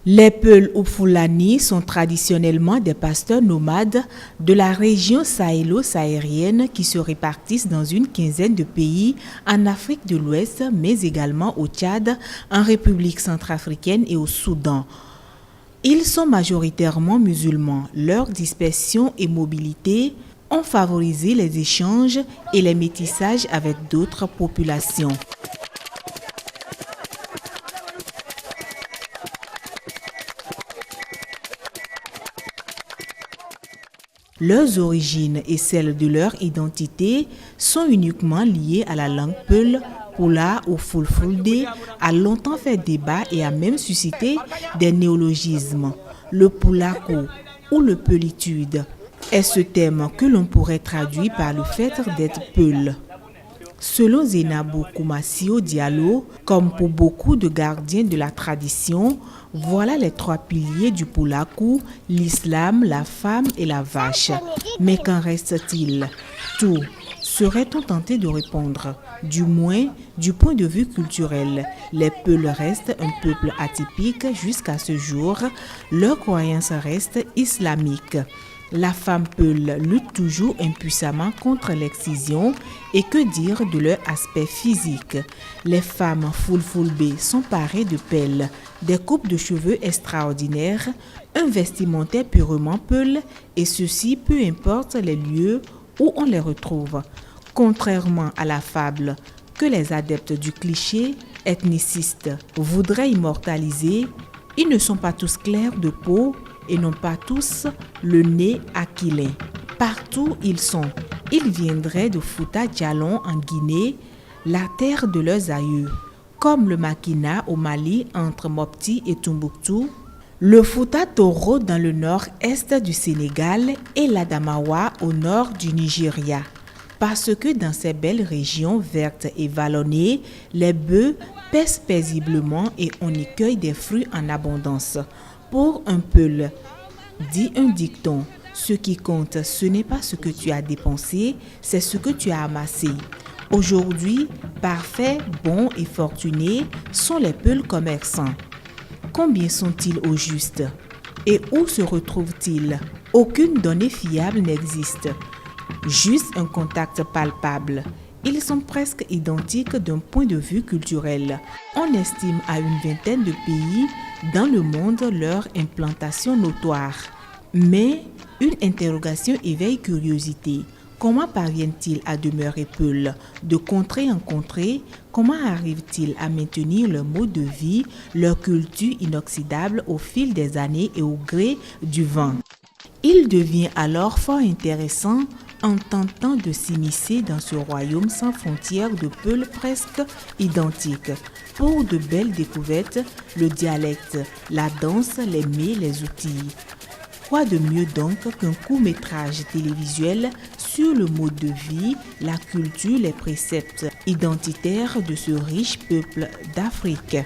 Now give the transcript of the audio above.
Les Peuls ou Fulani sont traditionnellement des pasteurs nomades de la région sahélo-saharienne qui se répartissent dans une quinzaine de pays en Afrique de l'Ouest, mais également au Tchad, en République centrafricaine et au Soudan. Ils sont majoritairement musulmans. Leur dispersion et mobilité ont favorisé les échanges et les métissages avec d'autres populations. Leurs origines et celles de leur identité sont uniquement liées à la langue Peul, Pula ou Fulfulde, a longtemps fait débat et a même suscité des néologismes. Le Pulako ou le Peulitude est ce terme que l'on pourrait traduire par le fait d'être Peul. Selon Zenabo Koumassio Diallo, comme pour beaucoup de gardiens de la tradition, voilà les trois piliers du Pulaku, l'islam, la femme et la vache. Mais qu'en reste-t-il? Tout, serait-on tenté de répondre? Du moins, du point de vue culturel, les Peuls restent un peuple atypique jusqu'à ce jour. Leur croyance reste islamique. La femme Peul lutte toujours impuissamment contre l'excision et que dire de leur aspect physique. Les femmes Fulfulbe sont parées de pelles, des coupes de cheveux extraordinaires, un vestimentaire purement Peul et ceci peu importe les lieux où on les retrouve. Contrairement à la fable que les adeptes du cliché ethniciste voudraient immortaliser, ils ne sont pas tous clairs de peau et n'ont pas tous le nez aquilin. Partout ils sont. Ils viendraient de Fouta Djallon en Guinée, la terre de leurs aïeux, comme le Makina au Mali entre Mopti et Tombouctou, le Fouta Toro dans le nord-est du Sénégal et l'Adamawa au nord du Nigeria. Parce que dans ces belles régions vertes et vallonnées, les bœufs pèsent paisiblement et on y cueille des fruits en abondance. Pour un Peul, dit un dicton, ce qui compte, ce n'est pas ce que tu as dépensé, c'est ce que tu as amassé. Aujourd'hui, parfaits, bons et fortunés sont les Peuls commerçants. Combien sont-ils au juste? Et où se retrouvent-ils? Aucune donnée fiable n'existe. Juste un contact palpable. Ils sont presque identiques d'un point de vue culturel. On estime à une vingtaine de pays dans le monde leur implantation notoire. Mais une interrogation éveille curiosité. Comment parviennent-ils à demeurer Peuls? De contrée en contrée, comment arrivent-ils à maintenir leur mode de vie, leur culture inoxydable au fil des années et au gré du vent? Il devient alors fort intéressant en tentant de s'immiscer dans ce royaume sans frontières de Peuls presque identiques. Pour de belles découvertes, le dialecte, la danse, les mets, les outils. Quoi de mieux donc qu'un court-métrage télévisuel sur le mode de vie, la culture, les préceptes identitaires de ce riche peuple d'Afrique?